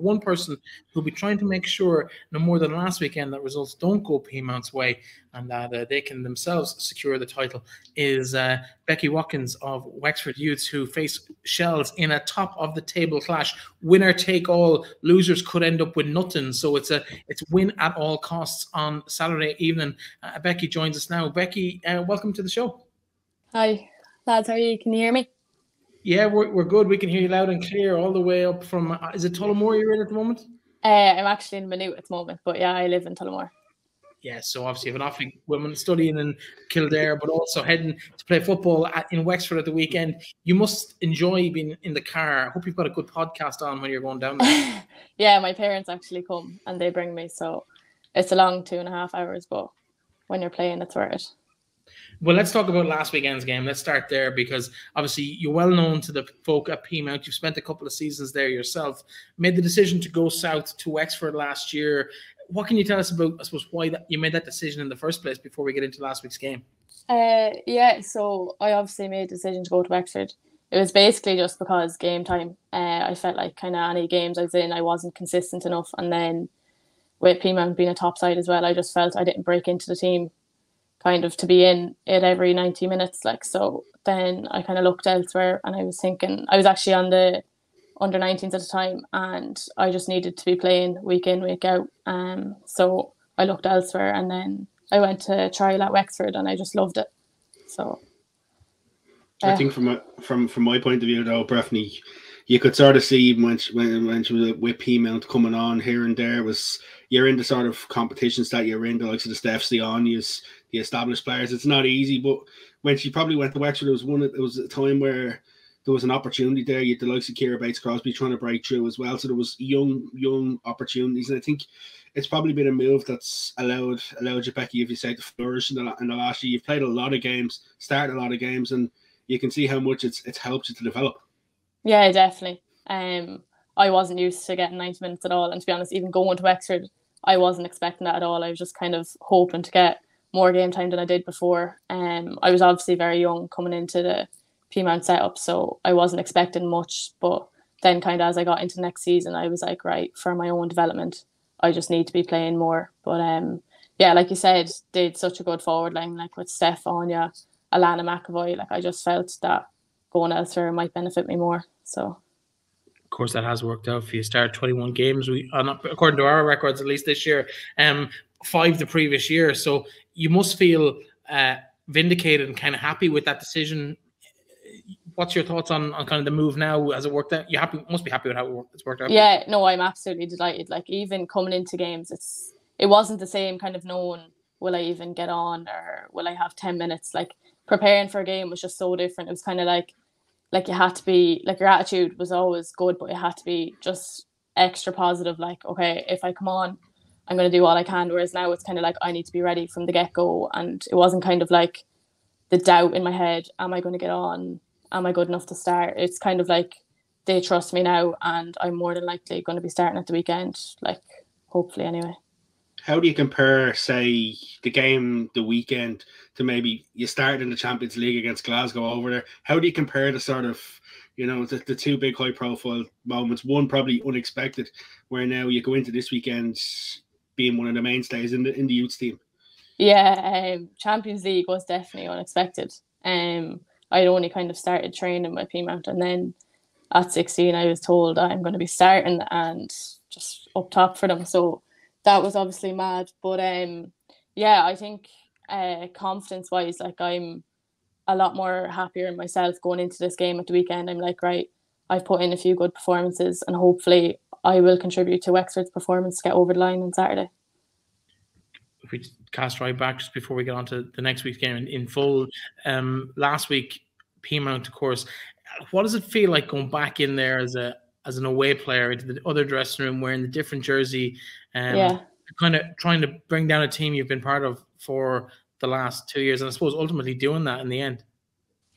one person who'll be trying to make sure, no more than last weekend, that results don't go Peamoutn's way and that they can themselves secure the title is Becky Watkins of Wexford Youths, who face Shells in a top-of-the-table clash. Winner take all, losers could end up with nothing. So it's win at all costs on Saturday evening. Becky joins us now. Becky, welcome to the show. Hi, lads. How are you? Can you hear me? Yeah, we're good. We can hear you loud and clear all the way up from, is it Tullamore you're in at the moment? I'm actually in Maynooth at the moment, but yeah, I live in Tullamore. Yeah, so obviously you have an awfully women studying in Kildare, but also heading to play football in Wexford at the weekend. You must enjoy being in the car. I hope you've got a good podcast on when you're going down there. Yeah, my parents actually come and they bring me, so it's a long 2.5 hours, but when you're playing, it's worth it. Well, let's talk about last weekend's game. Let's start there because obviously you're well known to the folk at Peamoutn. You've spent a couple of seasons there yourself. Made the decision to go south to Wexford last year. What can you tell us about, I suppose, why you made that decision in the first place before we get into last week's game? Yeah, so I obviously made the decision to go to Wexford. It was basically just because game time. I felt like kind of any games I was in, I wasn't consistent enough. And then with Peamoutn being a top side as well, I just felt I didn't break into the team kind of to be in it every 90 minutes. So then I kind of looked elsewhere and I was thinking, I was actually on the under-19s at the time and I just needed to be playing week in, week out. So I looked elsewhere and then I went to trial at Wexford and I just loved it. So I think from my point of view though, Breifne, you could sort of see when she was with Peamoutn coming on here and there, you're in the sort of competitions that you're in, the likes of the Stephs, the Anyas, the established players. It's not easy, but when she probably went to Wexford, it was a time where there was an opportunity there. You had the likes of Ciara Bates-Crosby trying to break through as well. So there was young opportunities. And I think it's probably been a move that's allowed you, Becky, if you say, to flourish in the last year. You've played a lot of games, started a lot of games, and you can see how much it's helped you to develop. Yeah, definitely. I wasn't used to getting 90 minutes at all. And to be honest, even going to Wexford, I wasn't expecting that at all. I was just kind of hoping to get more game time than I did before. I was obviously very young coming into the Peamoutn setup, so I wasn't expecting much. But then kind of as I got into next season, I was like, right, for my own development, I just need to be playing more. But yeah, like you said, did such a good forward line, like with Steph, Anya, Alana McAvoy. Like I just felt that going elsewhere might benefit me more. So of course that has worked out for you. Started 21 games. According to our records, at least this year, 5 the previous year. So you must feel vindicated and kind of happy with that decision. What's your thoughts on kind of the move now? Has it worked out? Must be happy with how it's worked out. Yeah, no, I'm absolutely delighted. Like even coming into games, it wasn't the same kind of knowing, will I even get on or will I have 10 minutes? Like preparing for a game was just so different. It was kind of like you had to be, like your attitude was always good, but it had to be just extra positive. Like, okay, if I come on, I'm going to do all I can. Whereas now it's kind of like I need to be ready from the get-go. And it wasn't kind of like the doubt in my head, am I going to get on? Am I good enough to start? It's kind of like they trust me now and I'm more than likely going to be starting at the weekend, like hopefully anyway. How do you compare, say, the game the weekend to maybe you started in the Champions League against Glasgow over there? How do you compare the sort of, the two big high-profile moments, one probably unexpected, where now you go into this weekend being one of the mainstays in the youth team? Yeah, Champions League was definitely unexpected. I'd only kind of started training with Peamoutn, and then at 16 I was told I'm going to be starting and just up top for them. So that was obviously mad. But yeah, I think confidence-wise, like I'm a lot more happier in myself going into this game at the weekend. I'm like, right, I've put in a few good performances and hopefully I will contribute to Wexford's performance to get over the line on Saturday. If we cast right back just before we get on to the next week's game in full, last week, Peamoutn, of course, what does it feel like going back in there as an away player into the other dressing room wearing the different jersey, kind of trying to bring down a team you've been part of for the last 2 years, and I suppose ultimately doing that in the end?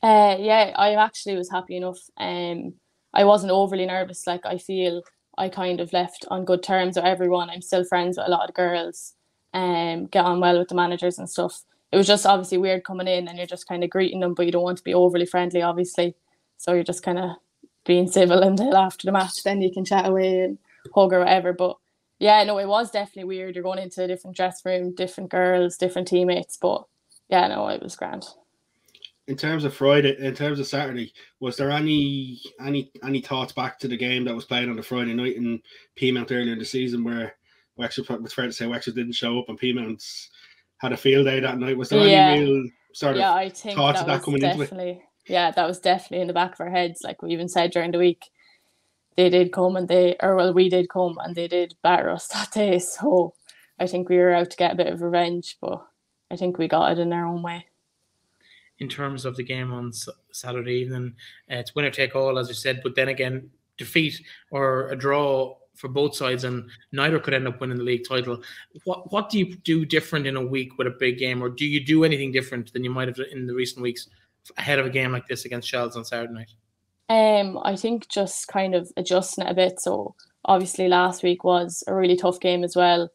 Yeah, I actually was happy enough. I wasn't overly nervous. Like I feel I kind of left on good terms with everyone. I'm still friends with a lot of the girls. Get on well with the managers and stuff. It was just obviously weird coming in and you're just kind of greeting them, but you don't want to be overly friendly, obviously. So you're just kind of being civil until after the match. Then you can chat away and hug or whatever. But yeah, no, it was definitely weird. You're going into a different dressing room, different girls, different teammates. But yeah, no, it was grand. In terms of Saturday, was there any thoughts back to the game that was played on the Friday night in Peamoutn earlier in the season where Wexford, it's fair to say Wexford didn't show up and Peamoutn had a field day that night? Was there any real sort of I think thoughts of that coming into it? Yeah, that was definitely in the back of our heads. Like we even said during the week, we did come and they did batter us that day. So I think we were out to get a bit of revenge, but I think we got it in our own way. In terms of the game on Saturday evening, it's winner take all, as you said, but then again, defeat or a draw for both sides, and neither could end up winning the league title. What do you do different in a week with a big game, or do you do anything different than you might have in the recent weeks ahead of a game like this against Shells on Saturday night? I think just kind of adjusting it a bit. So obviously last week was a really tough game as well.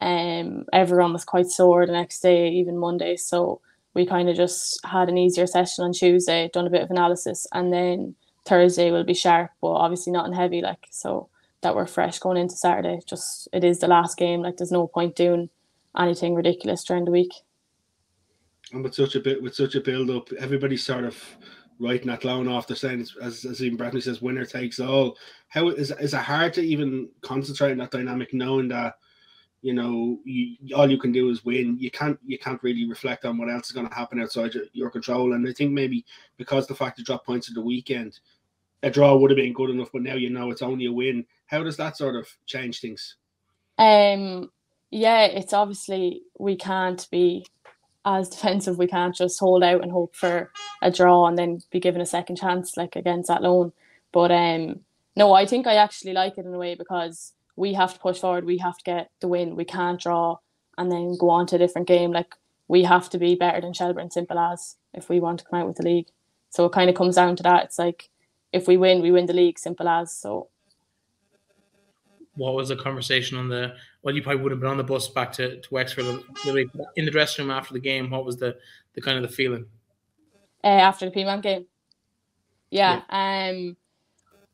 Everyone was quite sore the next day, even Monday. So we kind of just had an easier session on Tuesday, done a bit of analysis, and then Thursday will be sharp, but obviously not in heavy, like, so that we're fresh going into Saturday. Just, it is the last game, like there's no point doing anything ridiculous during the week. And with such a build up, everybody's sort of writing that loan off. They're saying, as even Breifne says, winner takes all. How is it hard to even concentrate on that dynamic, knowing that, you know, all you can do is win. You can't really reflect on what else is going to happen outside your control. And I think maybe because the fact you dropped points at the weekend, a draw would have been good enough, but now you know it's only a win. How does that sort of change things? Yeah, it's obviously we can't be as defensive. We can't just hold out and hope for a draw and then be given a second chance like against that loan. But no, I think I actually like it in a way because we have to push forward. We have to get the win. We can't draw and then go on to a different game. Like, we have to be better than Shelbourne, simple as, if we want to come out with the league. So it kind of comes down to that. It's like, if we win the league, simple as. So what was the conversation on the, well, you probably would have been on the bus back to Wexford in the dressing room after the game. What was the kind of the feeling? After the Peamoutn game? Yeah.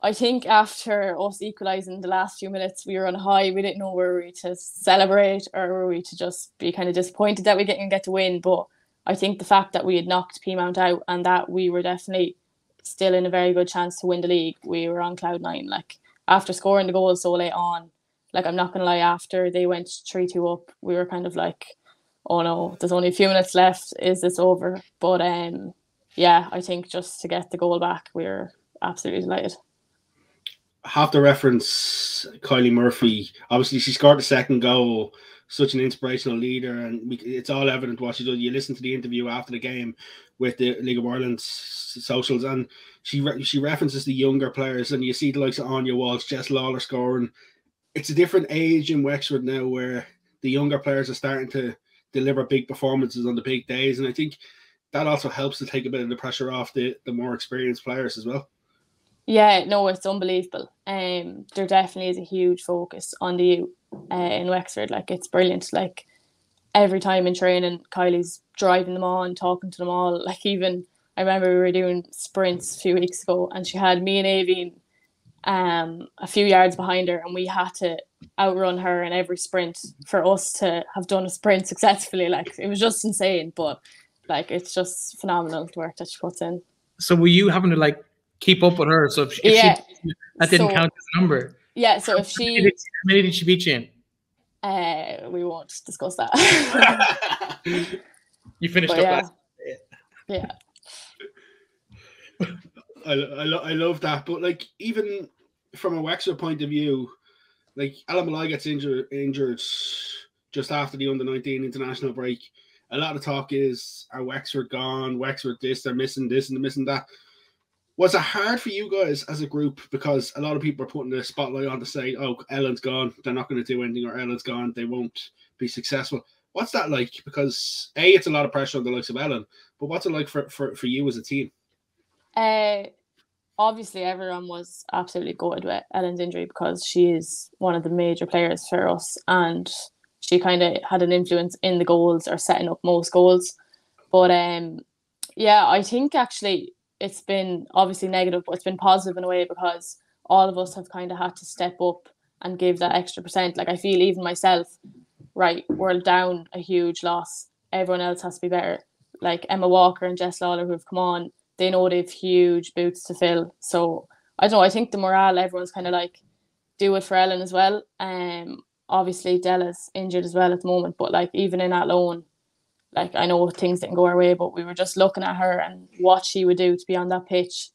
I think after us equalising the last few minutes, we were on a high. We didn't know were we to celebrate or were we to just be kind of disappointed that we didn't get to win. But I think the fact that we had knocked Peamoutn out and that we were definitely still in a very good chance to win the league, we were on cloud nine. Like, after scoring the goal so late on, like, I'm not going to lie, after they went 3-2 up, we were kind of like, oh no, there's only a few minutes left. Is this over? But yeah, I think just to get the goal back, we were absolutely delighted. Have to reference Kylie Murphy. Obviously, she scored the second goal. Such an inspirational leader, and it's all evident what she does. You listen to the interview after the game with the League of Ireland socials, and she references the younger players, and you see the likes of Anya Walsh, Jess Lawler scoring. It's a different age in Wexford now where the younger players are starting to deliver big performances on the big days, and I think that also helps to take a bit of the pressure off the more experienced players as well. Yeah, no, it's unbelievable. There definitely is a huge focus on the youth in Wexford. Like, it's brilliant. Like, every time in training, Kylie's driving them on, talking to them all. Like, even I remember we were doing sprints a few weeks ago, and she had me and Avian a few yards behind her, and we had to outrun her in every sprint for us to have done a sprint successfully. Like, it was just insane, but like, it's just phenomenal the work that she puts in. So were you having to like keep up with her? So if she that didn't count as a number. Yeah, so if she... How many did she beat you in? We won't discuss that. You finished up last. Yeah. I love that, but like, even from a Wexford point of view, like, Alan Malloy gets injured just after the under-19 international break. A lot of talk is, are Wexford gone? Wexford this, they're missing this and they're missing that. Was it hard for you guys as a group? Because a lot of people are putting the spotlight on to say, oh, Ellen's gone, they're not going to do anything, or Ellen's gone, they won't be successful. What's that like? Because A, it's a lot of pressure on the likes of Ellen, but what's it like for you as a team? Obviously, everyone was absolutely gutted with Ellen's injury because she is one of the major players for us, and she kind of had an influence in the goals or setting up most goals. But yeah, I think actually it's been obviously negative, but it's been positive in a way because all of us have kind of had to step up and give that extra percent. Like I feel even myself, right, we're down a huge loss. Everyone else has to be better. Like Emma Walker and Jess Lawler who have come on, they know they've huge boots to fill. So I don't know, I think the morale, everyone's kind of like, do it for Ellen as well. Obviously Della's injured as well at the moment, but like even in that loan, like I know things didn't go our way, but we were just looking at her and what she would do to be on that pitch.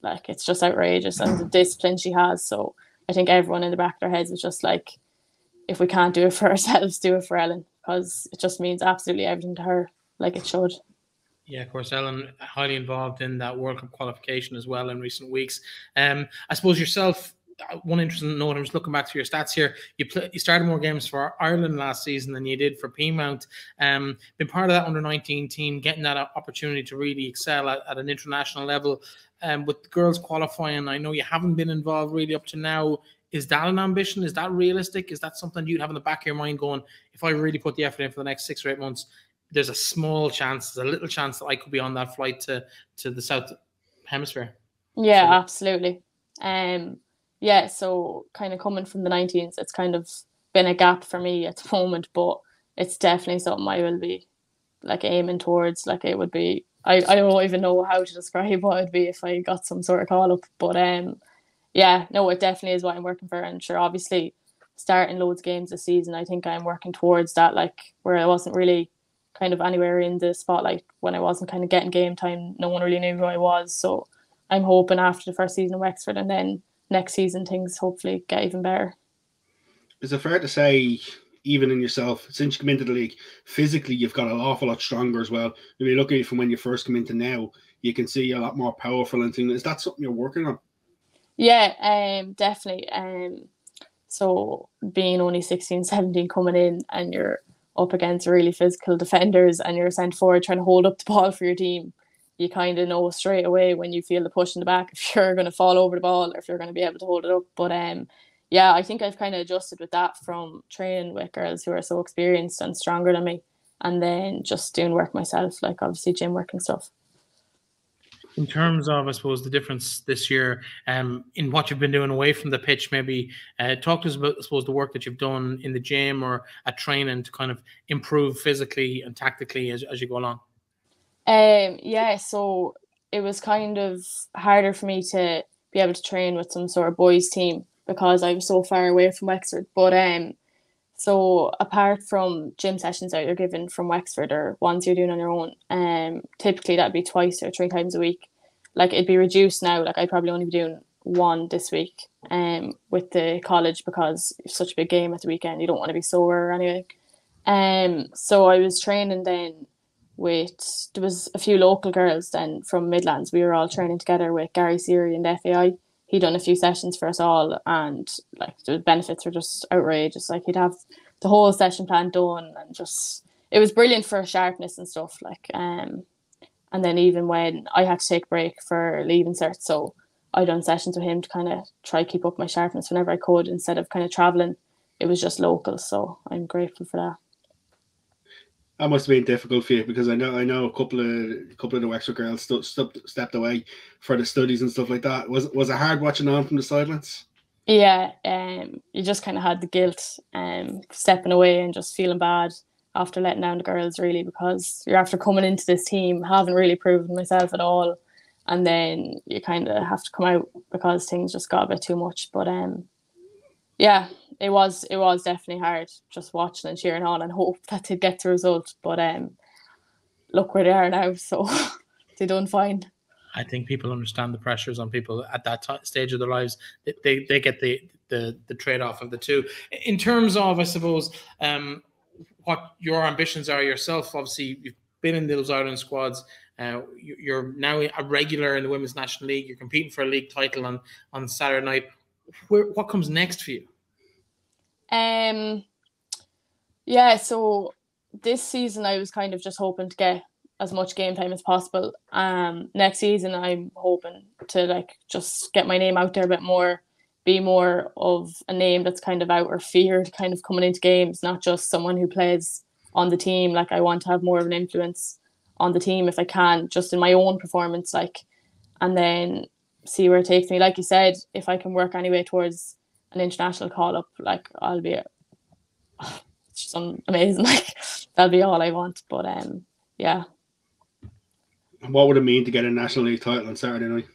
Like it's just outrageous, and the discipline she has. So I think everyone in the back of their heads was just like, if we can't do it for ourselves, do it for Ellen, because it just means absolutely everything to her, like it should. Yeah, of course, Ellen highly involved in that World Cup qualification as well in recent weeks. I suppose yourself, one interesting note, I'm just looking back to your stats here. You started more games for Ireland last season than you did for Peamoutn. Been part of that under-19 team, getting that opportunity to really excel at an international level. With girls qualifying, I know you haven't been involved really up to now. Is that an ambition? Is that realistic? Is that something you'd have in the back of your mind going, if I really put the effort in for the next 6 or 8 months, there's a small chance, there's a little chance that I could be on that flight to the South Hemisphere? Yeah, absolutely. Yeah, so kind of coming from the 19s, it's kind of been a gap for me at the moment, but it's definitely something I will be like aiming towards. Like it would be, I don't even know how to describe what it'd be if I got some sort of call up, but yeah, no, it definitely is what I'm working for. And sure, obviously starting loads of games this season, I think I'm working towards that, like where I wasn't really kind of anywhere in the spotlight when I wasn't kind of getting game time. No one really knew who I was. So I'm hoping after the first season in Wexford and then next season things hopefully get even better. Is it fair to say, even in yourself, since you come into the league, physically you've got an awful lot stronger as well? If you look at it from when you first come into now, you can see a lot more powerful and things. Is that something you're working on? Yeah, definitely. So being only 16, 17 coming in and you're up against really physical defenders and you're sent forward trying to hold up the ball for your team, you kind of know straight away when you feel the push in the back if you're going to fall over the ball or if you're going to be able to hold it up. But yeah, I think I've kind of adjusted with that from training with girls who are so experienced and stronger than me, and then just doing work myself, like obviously gym work and stuff. In terms of, I suppose, the difference this year in what you've been doing away from the pitch, maybe talk to us about, I suppose, the work that you've done in the gym or at training to kind of improve physically and tactically as you go along. Yeah, so it was kind of harder for me to be able to train with some sort of boys team because I was so far away from Wexford. But so apart from gym sessions that you're given from Wexford or ones you're doing on your own, typically that'd be 2 or 3 times a week. Like it'd be reduced now. Like I'd probably only be doing 1 this week with the college because it's such a big game at the weekend. You don't want to be sore anyway. So I was training then there was a few local girls then from Midlands. We were all training together with Gary Seary and FAI. He'd done a few sessions for us all, and like the benefits were just outrageous. Like he'd have the whole session plan done, and just it was brilliant for sharpness and stuff. Like and then even when I had to take a break for leaving cert, so I done sessions with him to kind of try keep up my sharpness whenever I could instead of kind of traveling. It was just local, so I'm grateful for that. That must have been difficult for you because I know a couple of the Wexford girls stepped away for the studies and stuff like that. Was it hard watching on from the sidelines? Yeah, you just kind of had the guilt, stepping away and just feeling bad after letting down the girls really, because you're after coming into this team, haven't really proven myself at all, and then you kind of have to come out because things just got a bit too much. But yeah, it was definitely hard just watching and cheering on and hope that they'd get the result. But look where they are now, so they done fine. I think people understand the pressures on people at that stage of their lives. They get the trade-off of the two. In terms of, I suppose, what your ambitions are yourself, obviously you've been in those Ireland squads. You're now a regular in the Women's National League. You're competing for a league title on Saturday night. What comes next for you? Yeah, so this season I was kind of just hoping to get as much game time as possible. Next season I'm hoping to like just get my name out there a bit more, be more of a name that's kind of out or feared kind of coming into games, not just someone who plays on the team. Like I want to have more of an influence on the team if I can, just in my own performance, like, and then see where it takes me. Like you said, if I can work anyway towards an international call up, like I'll be, it's just amazing. Like that'll be all I want. But yeah. What would it mean to get a National League title on Saturday night?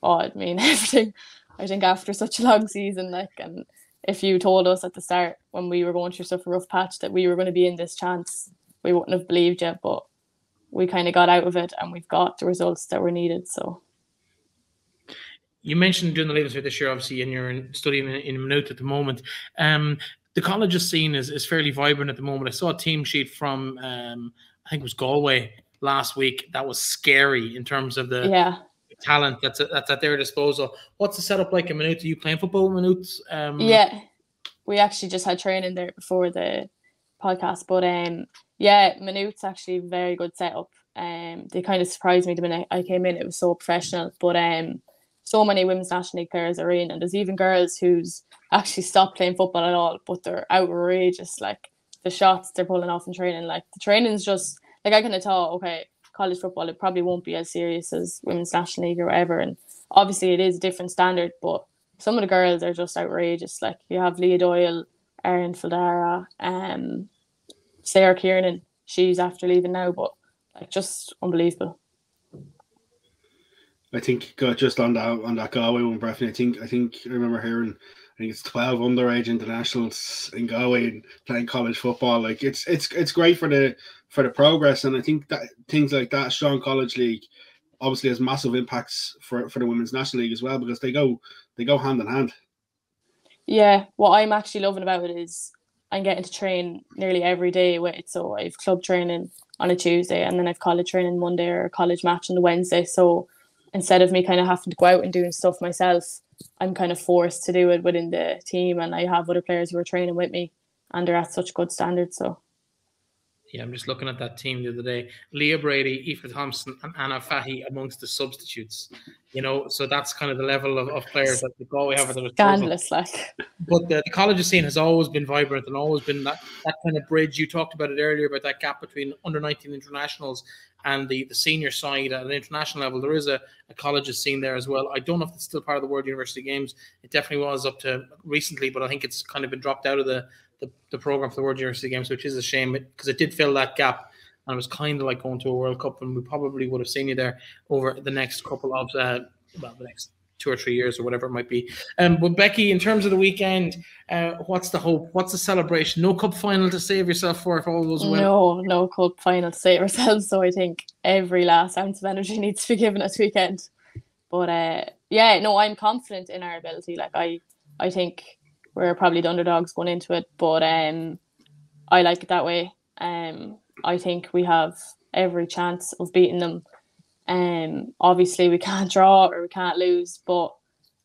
Oh, it'd mean everything. I think after such a long season, like, and if you told us at the start when we were going through such a rough patch that we were going to be in this chance, we wouldn't have believed you. But we kind of got out of it, and we've got the results that were needed. So. You mentioned doing the Leaving Cert this year, obviously, and you're studying in Peamoutn at the moment. The college's scene is fairly vibrant at the moment. I saw a team sheet from, I think it was Galway last week. That was scary in terms of the talent that's at their disposal. What's the setup like in Peamoutn? Are you playing football in Peamoutn? Yeah, we actually just had training there before the podcast. But Peamoutn's actually a very good setup. They kind of surprised me the minute I came in. It was so professional. But so many women's National League players are in, and there's even girls who's actually stopped playing football at all, but they're outrageous. Like the shots they're pulling off in training, like the training's just like, I kind of thought, okay, college football, it probably won't be as serious as women's National League or whatever, and obviously it is a different standard, but some of the girls are just outrageous. Like you have Leah Doyle, Erin Fildara, Sarah Kiernan, she's after leaving now, but like just unbelievable. I think just on that Galway one, Breifne, I think I remember hearing, I think it's 12 underage internationals in Galway and playing college football. Like it's great for the progress, and I think that things like that, strong college league, obviously has massive impacts for the women's National League as well, because they go hand in hand. Yeah, what I'm actually loving about it is I'm getting to train nearly every day with it. So I've club training on a Tuesday, and then I've college training Monday or a college match on the Wednesday. So instead of me kind of having to go out and doing stuff myself, I'm kind of forced to do it within the team, and I have other players who are training with me, and they're at such good standards. So yeah, I'm just looking at that team the other day. Leah Brady, Aoife Thompson, and Anna Fahy amongst the substitutes. You know, so that's kind of the level of players that the Galway have at their disposal. Scandalous, like. But the college scene has always been vibrant and always been that kind of bridge. You talked about it earlier, about that gap between under-19 internationals and the senior side at an international level. There is a college scene there as well. I don't know if it's still part of the World University Games. It definitely was up to recently, but I think it's kind of been dropped out of the program for the World University Games, which is a shame because it did fill that gap. And it was kind of like going to a World Cup, and we probably would have seen you there over the next couple of, the next 2 or 3 years or whatever it might be. But Becky, in terms of the weekend, what's the hope? What's the celebration? No cup final to save yourself for if all goes well? No cup final to save ourselves. So I think every last ounce of energy needs to be given this weekend. But I'm confident in our ability. Like I think we're probably the underdogs going into it, but I like it that way. I think we have every chance of beating them. Obviously we can't draw or we can't lose, but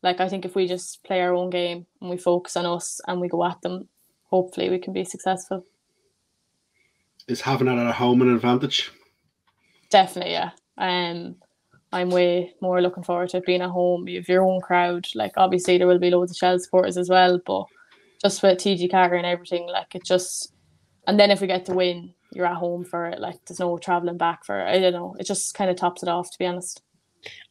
like I think if we just play our own game and we focus on us and we go at them, hopefully we can be successful. Is having it at home an advantage? Definitely, yeah. I'm way more looking forward to it being at home. You have your own crowd. Like obviously there will be loads of Shell supporters as well, but just with TG Carter and everything, like it just, and then if we get to win, you're at home for it. Like there's no traveling back for it. I don't know. It just kind of tops it off, to be honest.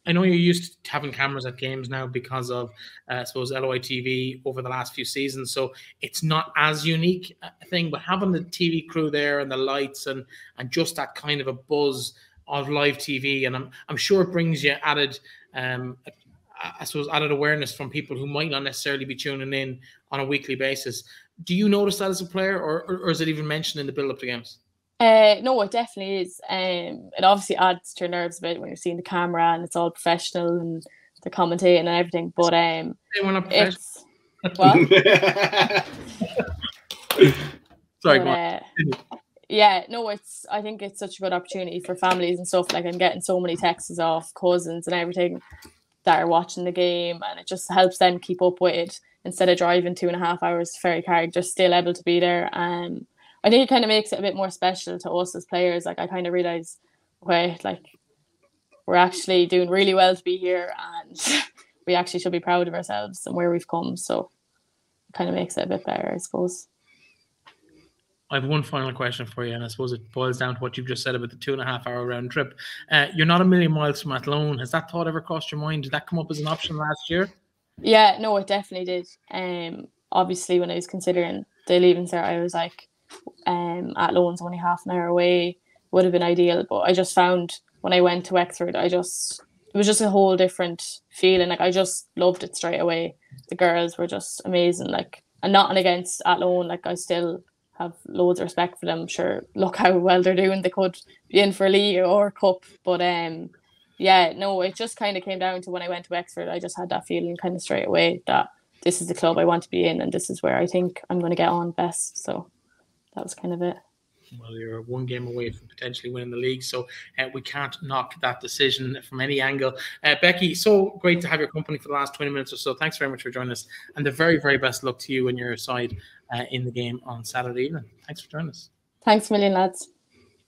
I know you're used to having cameras at games now because of, I suppose, LOI TV over the last few seasons. So it's not as unique a thing, but having the TV crew there and the lights and just that kind of a buzz of live TV, and I'm sure it brings you added, I suppose, added awareness from people who might not necessarily be tuning in on a weekly basis. Do you notice that as a player, or is it even mentioned in the build-up to games? No, it definitely is. It obviously adds to your nerves a bit when you're seeing the camera and it's all professional and the commentating and everything. But we're not professional. What? Sorry, go on. Yeah, no, I think it's such a good opportunity for families and stuff. Like I'm getting so many texts off cousins and everything that are watching the game, and it just helps them keep up with it instead of driving 2.5 hours to Ferrycarrig. They're still able to be there. I think it kind of makes it a bit more special to us as players. Like I kind of realise, okay, like we're actually doing really well to be here, and we actually should be proud of ourselves and where we've come. So it kind of makes it a bit better, I suppose. I have one final question for you, and I suppose it boils down to what you've just said about the 2.5 hour round trip. You're not a million miles from Athlone. Has that thought ever crossed your mind? Did that come up as an option last year? Yeah, no, it definitely did. Obviously, when I was considering the Leaving Cert, I was like, Athlone only half an hour away, would have been ideal. But I just found when I went to Wexford, it was just a whole different feeling. Like, I just loved it straight away. The girls were just amazing. Like, and nothing against Athlone. Like, I still have loads of respect for them. Sure, look how well they're doing. They could be in for a league or cup. But yeah, no, it just kind of came down to when I went to Wexford, I just had that feeling kind of straight away that this is the club I want to be in and this is where I think I'm going to get on best. So that was kind of it. Well, you're one game away from potentially winning the league, so we can't knock that decision from any angle. Becky, so great to have your company for the last 20 minutes or so. Thanks very much for joining us, and the very, very best luck to you and your side in the game on Saturday evening. Thanks for joining us. Thanks a million, lads.